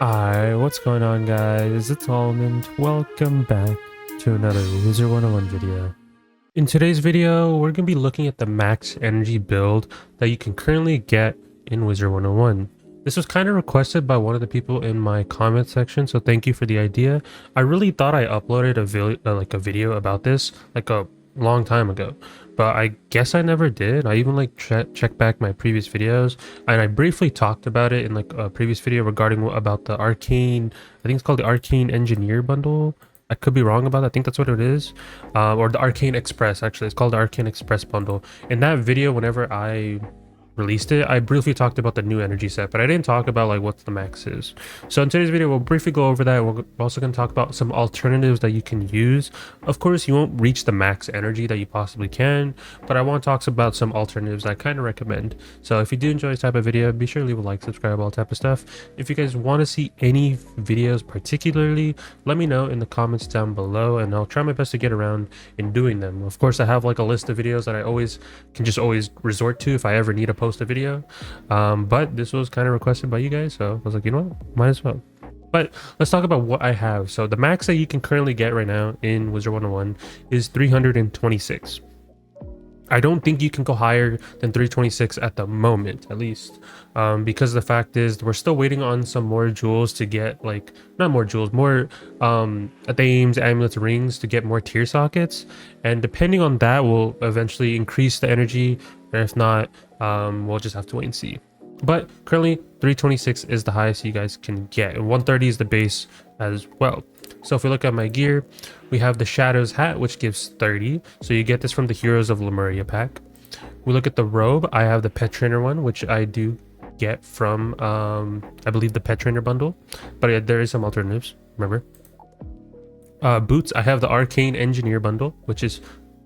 Hi, what's going on guys? It's Almond. Welcome back to another Wizard101 video. In today's video, we're going to be looking at the max energy build that you can currently get in Wizard101. This was kind of requested by one of the people in my comment section, so thank you for the idea. I really thought I uploaded a video about this like a long time ago, but I guess I never did. I even like checked back my previous videos, and I briefly talked about it in like a previous video regarding about the arcane, I think it's called the arcane engineer bundle. I could be wrong about that. I think that's what it is. Or the arcane express, actually it's called the arcane express bundle. In that video, whenever I released it, I briefly talked about the new energy set, but I didn't talk about like what the max is. So in today's video, we'll briefly go over that. We're also going to talk about some alternatives that you can use. Of course, you won't reach the max energy that you possibly can, but I want to talk about some alternatives I kind of recommend. So if you do enjoy this type of video, be sure to leave a like, subscribe, all type of stuff. If you guys want to see any videos particularly, let me know in the comments down below, and I'll try my best to get around in doing them. Of course, I have like a list of videos that I always resort to if I ever need to post a video, but this was kind of requested by you guys, so I was like, you know what, might as well. But let's talk about what I have. So the max that you can currently get right now in Wizard101 is 326. I don't think you can go higher than 326 at the moment, at least, because the fact is we're still waiting on some more jewels to get, like, not more jewels, more themes, amulets, rings to get more tier sockets, and depending on that will eventually increase the energy, or if not, we'll just have to wait and see. But currently 326 is the highest you guys can get, and 130 is the base as well. So if we look at my gear, we have the Shadows hat, which gives 30, so you get this from the Heroes of Lemuria pack. We look at the robe, I have the Pet Trainer one, which I do get from I believe the Pet Trainer bundle, but yeah, there is some alternatives, remember. Boots, I have the Arcane Engineer bundle, which is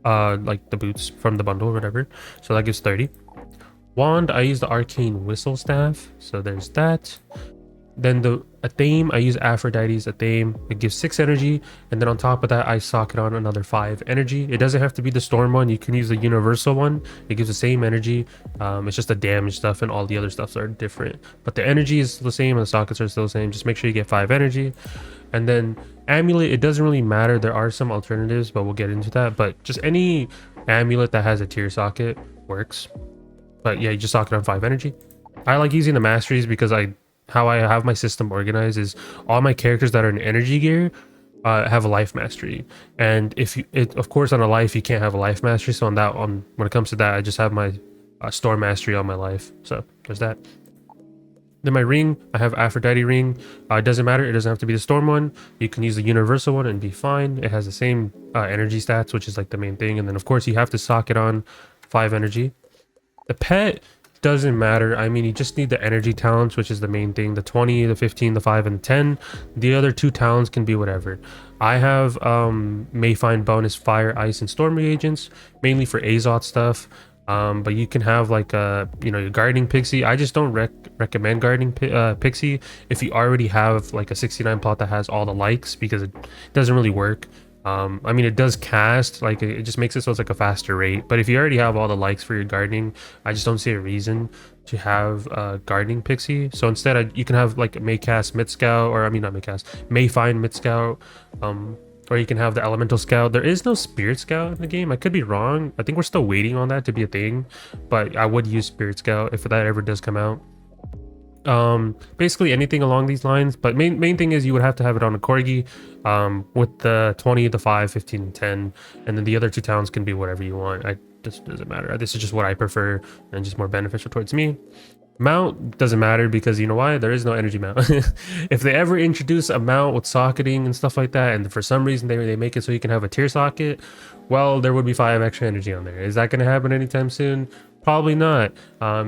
like the boots from the bundle or whatever, so that gives 30. Wand, I use the Arcane Whistle Staff, so there's that. Then a theme, I use Aphrodite's a theme. It gives 6 energy, and then on top of that I socket on another 5 energy. It doesn't have to be the storm one, you can use the universal one. It gives the same energy. It's just the damage stuff and all the other stuffs are different, but the energy is the same and the sockets are still the same. Just make sure you get 5 energy. And then amulet, it doesn't really matter, there are some alternatives, but we'll get into that. But just any amulet that has a tier socket works. But yeah, you just socket on 5 energy. I like using the masteries because how I have my system organized is all my characters that are in energy gear have a life mastery, and if you of course on a life you can't have a life mastery, so when it comes to that I just have my storm mastery on my life, so there's that. Then my ring, I have Aphrodite ring. It doesn't matter, it doesn't have to be the storm one, you can use the universal one and be fine. It has the same energy stats, which is like the main thing, and then of course you have to socket on 5 energy. The pet doesn't matter, I mean you just need the energy talents, which is the main thing, the 20, the 15, the 5, and the 10. The other 2 talents can be whatever. I have may find bonus fire, ice, and storm reagents, mainly for Azot stuff, but you can have like your guarding pixie. I just don't recommend guarding pixie if you already have like a 69 plot that has all the likes, because it doesn't really work. I mean it does cast, like it just makes it so it's like a faster rate, but if you already have all the likes for your gardening, I just don't see a reason to have gardening pixie. So instead you can have like may cast mid scout, or I mean not may cast, may find mid scout, or you can have the elemental scout. There is no spirit scout in the game, I could be wrong, I think we're still waiting on that to be a thing, but I would use spirit scout if that ever does come out. Basically anything along these lines, but main thing is you would have to have it on a corgi, with the 20, the 5, 15, and 10, and then the other 2 towns can be whatever you want. This doesn't matter, this is just what I prefer and just more beneficial towards me. Mount doesn't matter because you know why, there is no energy mount. If they ever introduce a mount with socketing and stuff like that, and for some reason they make it so you can have a tier socket, well, there would be 5 extra energy on there. Is that going to happen anytime soon? Probably not.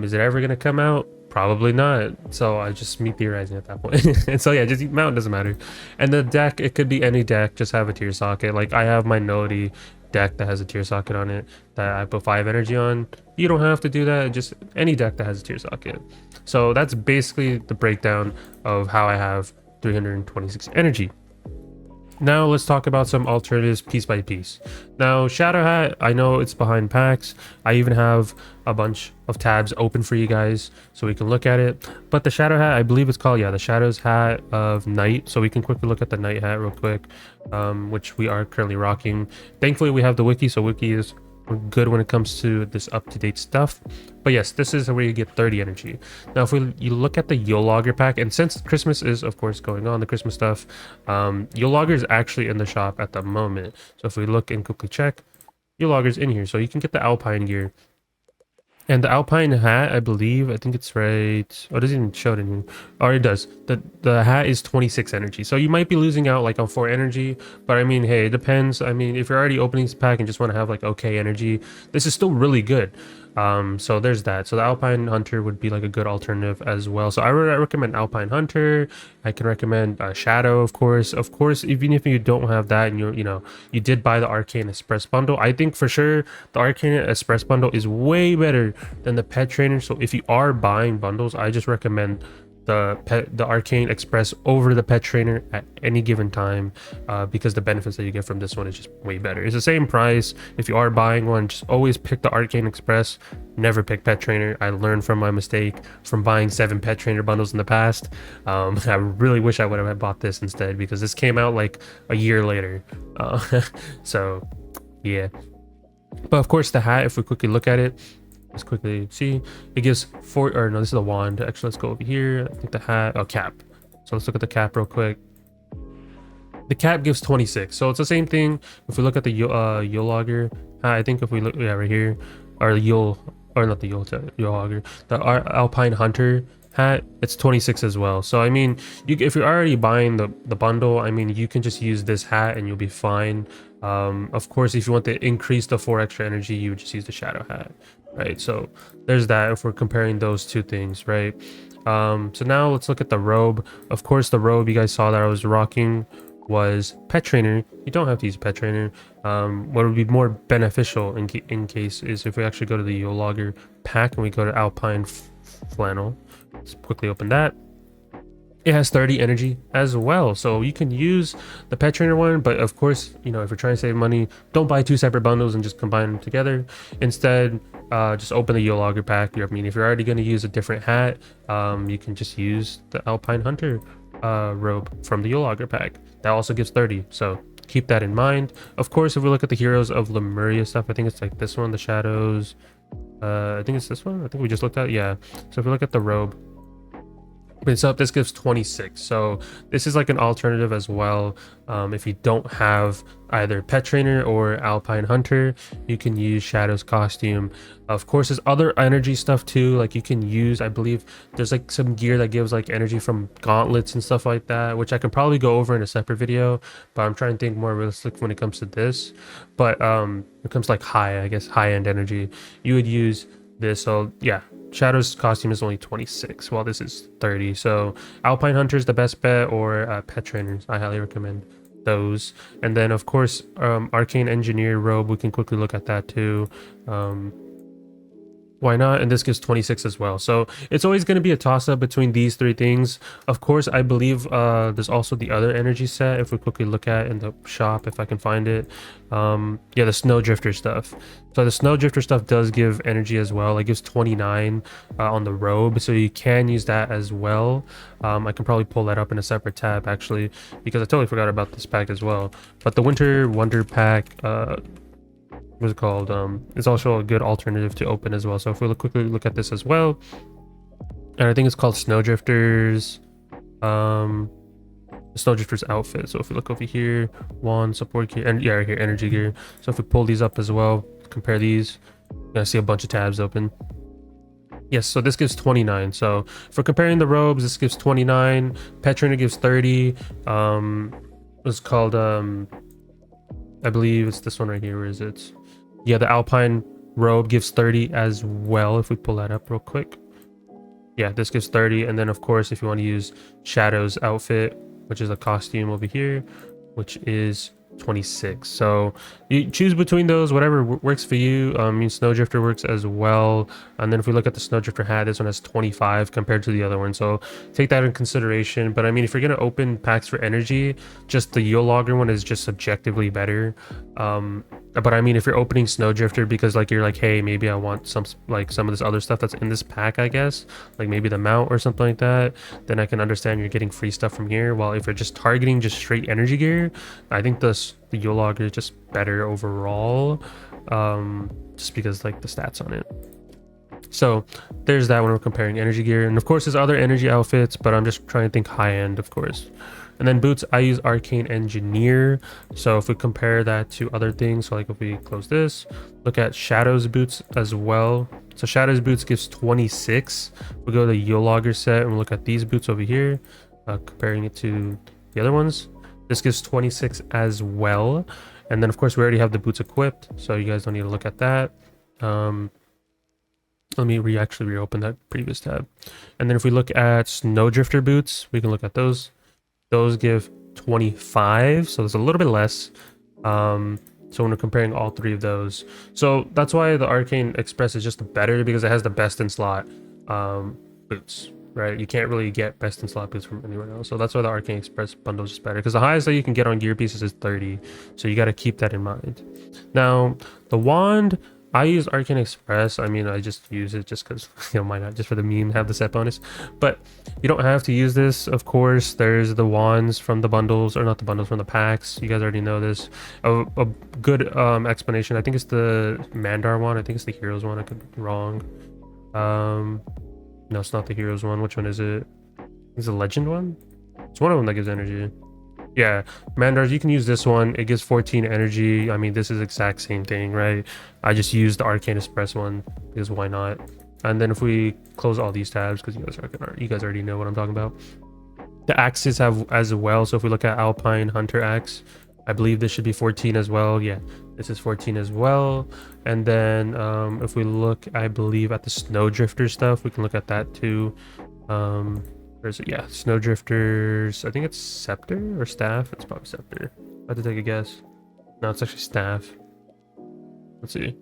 Is it ever going to come out? Probably not. So I just me theorizing at that point. And so yeah, just mount doesn't matter. And the deck, it could be any deck, just have a tier socket. Like I have my Nodi deck that has a tier socket on it that I put 5 energy on. You don't have to do that, just any deck that has a tier socket. So that's basically the breakdown of how I have 326 energy. Now let's talk about some alternatives piece by piece. Now Shadow Hat, I know it's behind packs. I even have a bunch of tabs open for you guys so we can look at it. But the Shadow Hat, I believe it's called, yeah, the Shadows Hat of Night. So we can quickly look at the Night Hat real quick, which we are currently rocking. Thankfully we have the wiki, so wiki is good when it comes to this up-to-date stuff. But yes, this is where you get 30 energy. Now if you look at the Yule Logger pack, and since Christmas is of course going on, the Christmas stuff, Yule Logger is actually in the shop at the moment. So if we look and quickly check, Yule Logger's in here, so you can get the Alpine gear. And the Alpine hat, I believe, I think it's right. Oh, it doesn't even show it in here. Oh, it does. The hat is 26 energy. So you might be losing out like on 4 energy. But I mean, hey, it depends. I mean, if you're already opening this pack and just want to have like okay energy, this is still really good. So there's that. So the Alpine Hunter would be like a good alternative as well. So I recommend Alpine Hunter. I can recommend Shadow, of course. Of course, even if you don't have that and you did buy the Arcane Express bundle, I think for sure the Arcane Express bundle is way better than the Pet Trainer. So if you are buying bundles, I just recommend the Arcane Express over the Pet Trainer at any given time, because the benefits that you get from this one is just way better. It's the same price. If you are buying one, just always pick the Arcane Express, never pick Pet Trainer. I learned from my mistake from buying 7 Pet Trainer bundles in the past. I really wish I would have bought this instead, because this came out like a year later. So yeah, but of course the hat, if we quickly look at it, let's quickly see, it gives 4, or no, this is the wand. Actually, let's go over here. I think the hat, oh, cap. So let's look at the cap real quick. The cap gives 26, so it's the same thing. If we look at the Yule Logger, I think if we look, yeah, right here, or the Yule, or not the Yule Logger, the Alpine Hunter hat, it's 26 as well. So I mean, if you're already buying the bundle, I mean, you can just use this hat and you'll be fine. Of course, if you want to increase the 4 extra energy, you would just use the Shadow Hat, right? So there's that if we're comparing those two things, right? So now let's look at the robe. Of course, the robe you guys saw that I was rocking was Pet Trainer. You don't have to use Pet Trainer. What would be more beneficial in case is if we actually go to the Yule Logger pack and we go to Alpine Flannel. Let's quickly open that. It has 30 energy as well, so you can use the Pet Trainer one, but of course, if you're trying to save money, don't buy 2 separate bundles and just combine them together. Instead, just open the Yule Logger pack. I mean, if you're already going to use a different hat, you can just use the Alpine Hunter robe from the Yule Logger pack. That also gives 30, so keep that in mind. Of course, if we look at the Heroes of Lemuria stuff, I think it's like this one, the Shadows. I think it's this one. I think we just looked at, yeah. So if we look at the robe, it's up, this gives 26, so this is like an alternative as well. If you don't have either Pet Trainer or Alpine Hunter, you can use Shadow's costume. Of course, there's other energy stuff too, like you can use, I believe there's like some gear that gives like energy from gauntlets and stuff like that, which I can probably go over in a separate video, but I'm trying to think more realistic when it comes to this. But when it comes to like high-end energy, you would use this. So yeah, Shadow's costume is only 26 while this is 30, so Alpine Hunter is the best bet, or Pet Trainers. I highly recommend those. And then of course, Arcane Engineer robe, we can quickly look at that too. Why not? And this gives 26 as well. So it's always going to be a toss-up between these 3 things. Of course, I believe there's also the other energy set, if we quickly look at in the shop, if I can find it. Yeah, the Snowdrifter stuff. So the Snowdrifter stuff does give energy as well. It gives 29 on the robe, so you can use that as well. I can probably pull that up in a separate tab actually, because I totally forgot about this pack as well. But the Winter Wonder pack, what's it called, it's also a good alternative to open as well. So if we quickly look at this as well, and I think it's called Snowdrifters, Snowdrifters outfit. So if we look over here, wand, support gear, and yeah, right here, energy gear. So if we pull these up as well, compare these, you're gonna see a bunch of tabs open. Yes, so this gives 29. So for comparing the robes, this gives 29. Pet Trainer gives 30. It's called I believe it's this one right here. Where is it? Yeah, the Alpine robe gives 30 as well. If we pull that up real quick, yeah, this gives 30. And then of course, if you want to use Shadow's outfit, which is a costume over here, which is 26. So you choose between those, whatever works for you. I mean, Snowdrifter works as well. And then if we look at the Snowdrifter hat, this one has 25 compared to the other one. So take that in consideration. But I mean, if you're going to open packs for energy, just the Yule Logger one is just subjectively better. But I mean, if you're opening Snowdrifter because like you're like, hey, maybe I want some of this other stuff that's in this pack, I guess, like maybe the mount or something like that, then I can understand you're getting free stuff from here. While if you're just targeting just straight energy gear, I think the Yule Logger is just better overall, just because like the stats on it. So there's that when we're comparing energy gear, and of course there's other energy outfits, but I'm just trying to think high end, of course. And then boots, I use Arcane Engineer. So if we compare that to other things, so like if we close this, look at Shadows boots as well. So Shadows boots gives 26. We go to the Yule Logger set and we look at these boots over here, comparing it to the other ones. This gives 26 as well. And then of course we already have the boots equipped, so you guys don't need to look at that. Let me actually reopen that previous tab. And then if we look at Snowdrifter boots, we can look at those. Those give 25, so it's a little bit less. So when we're comparing all three of those, so that's why the Arcane Express is just better, because it has the best in slot boots, right? You can't really get best in slot boots from anywhere else, so that's why the Arcane Express bundle is just better, because the highest that you can get on gear pieces is 30, so you got to keep that in mind. Now the wand, I use Arcane Express. I mean, I just use it just because, you know, why not? Just for the meme, have the set bonus. But you don't have to use this, of course. There's the wands from the bundles, or not the bundles, from the packs. You guys already know this. A good explanation, I think it's the Mandar one. I think it's the Heroes one. I could be wrong. No, it's not the Heroes one. Which one is it? Is it the Legend one? It's one of them that gives energy. Yeah, Mandars, you can use this one. It gives 14 energy. I mean, this is exact same thing, right? I just used the Arcane Express one because why not? And then if we close all these tabs, because you guys already know what I'm talking about. The axes have as well. So if we look at Alpine Hunter axe, I believe this should be 14 as well. Yeah, this is 14 as well. And then if we look, I believe, at the Snowdrifter stuff, we can look at that too. Yeah, Snowdrifters, I think it's Scepter or Staff. It's probably Scepter. I have to take a guess. No, it's actually Staff. Let's see.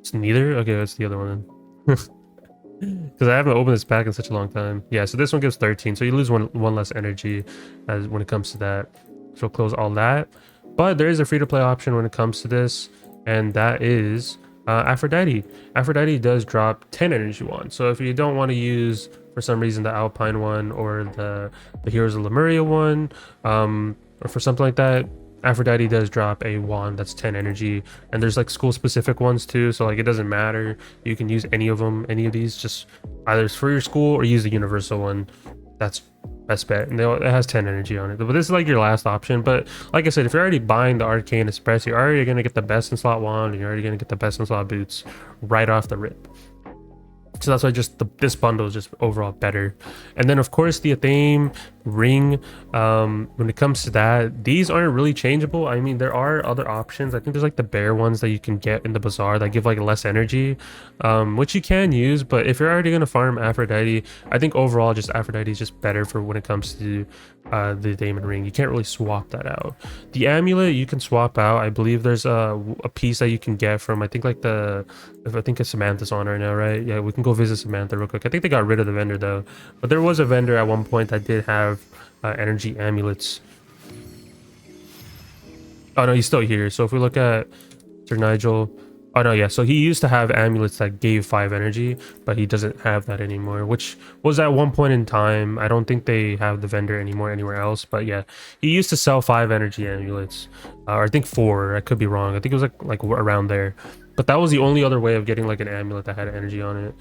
It's neither? Okay, that's the other one. Because I haven't opened this pack in such a long time. Yeah, so this one gives 13, so you lose one less energy as when it comes to that. So close all that. But there is a free-to-play option when it comes to this, and that is Aphrodite. Aphrodite does drop 10 energy wands. So if you don't want to use, for some reason, the Alpine one or the Heroes of Lemuria one, or for something like that, Aphrodite does drop a wand that's 10 energy. And there's like school specific ones too, so like it doesn't matter, you can use any of them, any of these, just either for your school or use the universal one. That's best bet, and it has 10 energy on it. But this is like your last option. But like I said, if you're already buying the Arcane Express, you're already going to get the best in slot wand, and you're already going to get the best in slot boots right off the rip. So that's why just this bundle is just overall better. And then of course the Athame ring, when it comes to that, these aren't really changeable. I mean, there are other options. I think there's like the bear ones that you can get in the bazaar that give like less energy, which you can use. But if you're already going to farm Aphrodite, I think overall just Aphrodite is just better for when it comes to the diamond ring. You can't really swap that out. The amulet you can swap out. I believe there's a piece that you can get from, I think like I think it's Samantha's on right now, right? Yeah, we can go visit Samantha real quick. I think they got rid of the vendor though, but there was a vendor at one point that did have energy amulets. Oh no, he's still here. So if we look at Sir Nigel, oh no, yeah, so he used to have amulets that gave 5 energy, but he doesn't have that anymore, which was at one point in time. I don't think they have the vendor anymore anywhere else, but yeah, he used to sell 5 energy amulets, or I think 4. I could be wrong. I think it was like around there, but that was the only other way of getting like an amulet that had energy on it.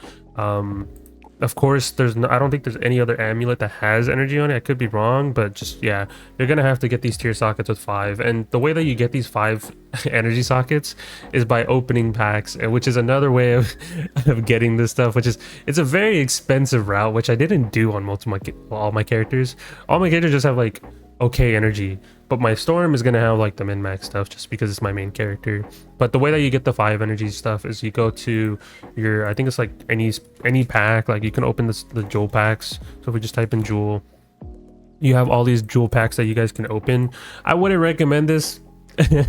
Of course, I don't think there's any other amulet that has energy on it. I could be wrong, but just, yeah, you're gonna have to get these tier sockets with 5. And the way that you get these 5 energy sockets is by opening packs, which is another way of getting this stuff, which is, it's a very expensive route, which I didn't do on all my characters. All my characters just have like okay energy, but my Storm is gonna have like the min-max stuff just because it's my main character. But the way that you get the 5 energy stuff is you go to your, I think it's like any pack, like you can open the jewel packs. So if we just type in jewel, you have all these jewel packs that you guys can open. I wouldn't recommend this. I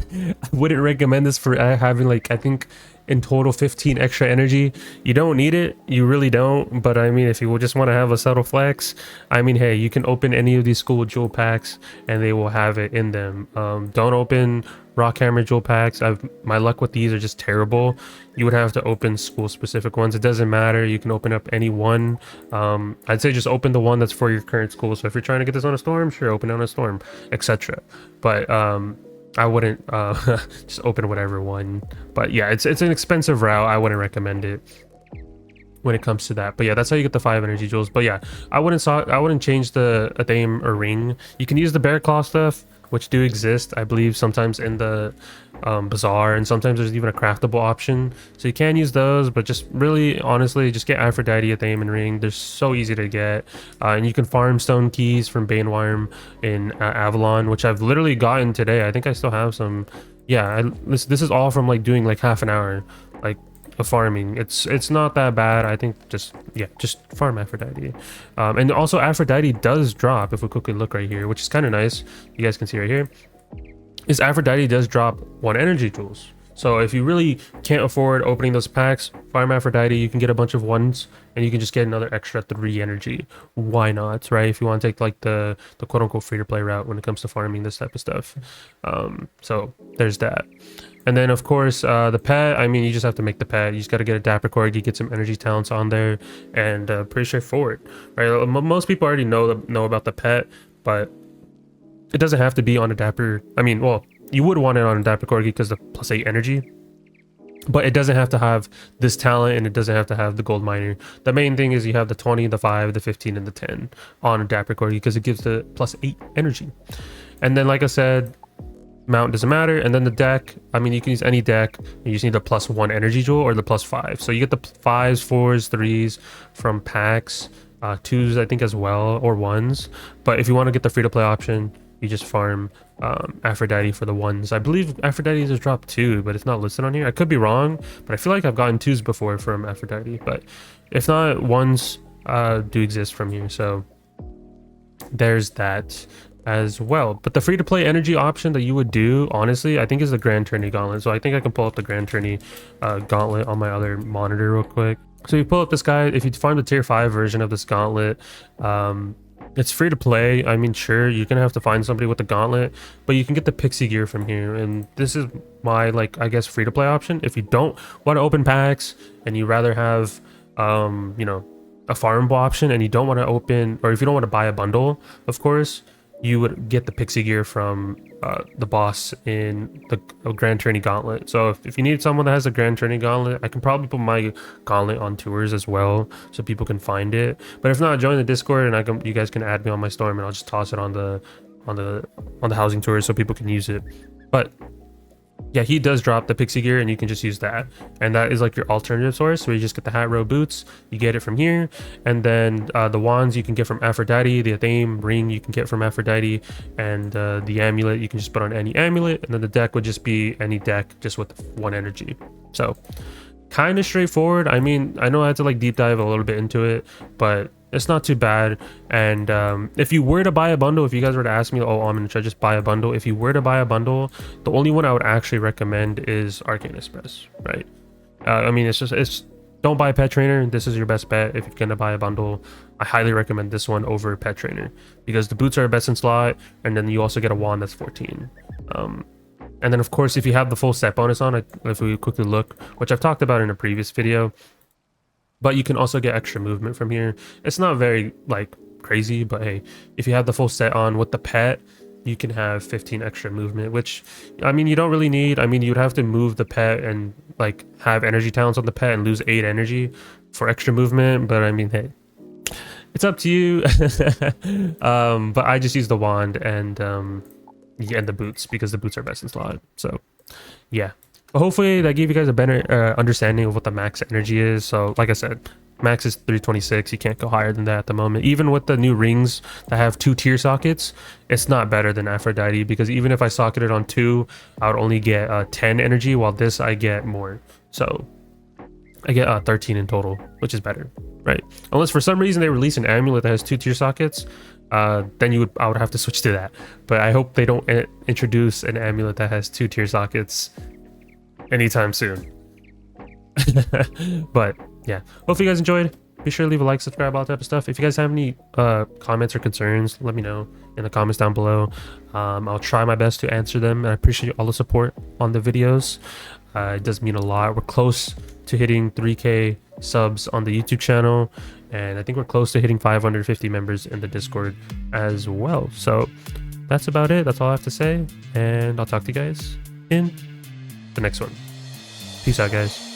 wouldn't recommend this for having like, I think in total 15 extra energy. You don't need it, you really don't, but I mean, if you just want to have a subtle flex, I mean, hey, you can open any of these school jewel packs and they will have it in them. Don't open rock hammer jewel packs. My luck with these are just terrible. You would have to open school specific ones. It doesn't matter, you can open up any one. I'd say just open the one that's for your current school. So if you're trying to get this on a storm, sure, open it on a storm, etc. But I wouldn't just open whatever one. But yeah, it's an expensive route. I wouldn't recommend it when it comes to that. But yeah, that's how you get the 5 energy jewels. But yeah, I wouldn't change the Athame or ring. You can use the bear claw stuff, which do exist, I believe, sometimes in the bazaar, and sometimes there's even a craftable option, so you can use those. But just really honestly, just get Aphrodite, Athame, and ring. They're so easy to get, and you can farm stone keys from Baneworm in Avalon, which I've literally gotten today. I think I still have some. Yeah, this is all from like doing like half an hour like of farming. It's not that bad. I think just farm Aphrodite. And also Aphrodite does drop, if we quickly look right here, which is kind of nice. You guys can see right here is Aphrodite does drop 1 energy jewels. So if you really can't afford opening those packs, farm Aphrodite. You can get a bunch of ones and you can just get another extra 3 energy. Why not, right? If you want to take like the quote-unquote free-to-play route when it comes to farming this type of stuff. So there's that. And then of course the pet, I mean, you just have to make the pet. You just got to get a Dapper Corgi, get some energy talents on there, and pretty straightforward, right? Most people already know about the pet, but it doesn't have to be on a Dapper. I mean, well, you would want it on a Dapper Corgi because the +8 energy, but it doesn't have to have this talent, and it doesn't have to have the gold miner. The main thing is you have the 20, the 5, the 15, and the 10 on a Dapper Corgi because it gives the +8 energy. And then, like I said, mount doesn't matter. And then the deck, I mean, you can use any deck. You just need the +1 energy jewel or the +5. So you get the 5s, 4s, 3s from packs, 2s I think as well, or 1s. But if you want to get the free-to-play option, you just farm Aphrodite for the 1s. I believe Aphrodite just dropped 2, but it's not listed on here. I could be wrong, but I feel like I've gotten 2s before from Aphrodite. But if not, 1s do exist from here. So there's that as well. But the free-to-play energy option that you would do, honestly, I think is the Grand Tourney Gauntlet. So I think I can pull up the Grand Tourney Gauntlet on my other monitor real quick. So you pull up this guy. If you find the tier 5 version of this gauntlet, it's free to play. I mean, sure, you're gonna have to find somebody with the gauntlet, but you can get the pixie gear from here. And this is my, like, I guess, free to play option. If you don't want to open packs and you rather have you know, a farmable option, and you don't want to open, or if you don't want to buy a bundle, of course, you would get the pixie gear from the boss in the Grand Tourney Gauntlet. So if you need someone that has a Grand Tourney Gauntlet, I can probably put my gauntlet on tours as well, so people can find it. But if not, join the Discord, and you guys can add me on my storm, and I'll just toss it on the housing tours so people can use it. But yeah, he does drop the pixie gear, and you can just use that, and that is like your alternative source. So you just get the hat row boots, you get it from here. And then the wands you can get from Aphrodite, the Athame ring you can get from Aphrodite, and the amulet you can just put on any amulet. And then the deck would just be any deck just with 1 energy. So kind of straightforward. I mean, I know I had to like deep dive a little bit into it, but it's not too bad. And if you were to buy a bundle, if you guys were to ask me, oh, should I just buy a bundle? If you were to buy a bundle, the only one I would actually recommend is Arcane Express, right? I mean, it's don't buy Pet Trainer. This is your best bet if you're gonna buy a bundle. I highly recommend this one over Pet Trainer because the boots are best in slot, and then you also get a wand that's 14. And then of course, if you have the full set bonus on, if we quickly look, which I've talked about in a previous video, but you can also get extra movement from here. It's not very like crazy, but hey, if you have the full set on with the pet, you can have 15 extra movement, which, I mean, you don't really need. I mean, you'd have to move the pet and like have energy talents on the pet and lose 8 energy for extra movement. But I mean, hey, it's up to you. But I just use the wand and the boots because the boots are best in slot. So yeah. But hopefully that gave you guys a better understanding of what the max energy is. So like I said, max is 326. You can't go higher than that at the moment. Even with the new rings that have 2 tier sockets, it's not better than Aphrodite, because even if I socketed on 2, I would only get 10 energy, while this I get more. So I get 13 in total, which is better, right? Unless for some reason they release an amulet that has 2 tier sockets, then I would have to switch to that. But I hope they don't introduce an amulet that has 2 tier sockets anytime soon. But yeah, hopefully you guys enjoyed. Be sure to leave a like, subscribe, all that type of stuff. If you guys have any comments or concerns, let me know in the comments down below. I'll try my best to answer them. I appreciate all the support on the videos. It does mean a lot. We're close to hitting 3K subs on the YouTube channel, and I think we're close to hitting 550 members in the Discord as well. So that's about it. That's all I have to say, and I'll talk to you guys in the next one. Peace out, guys.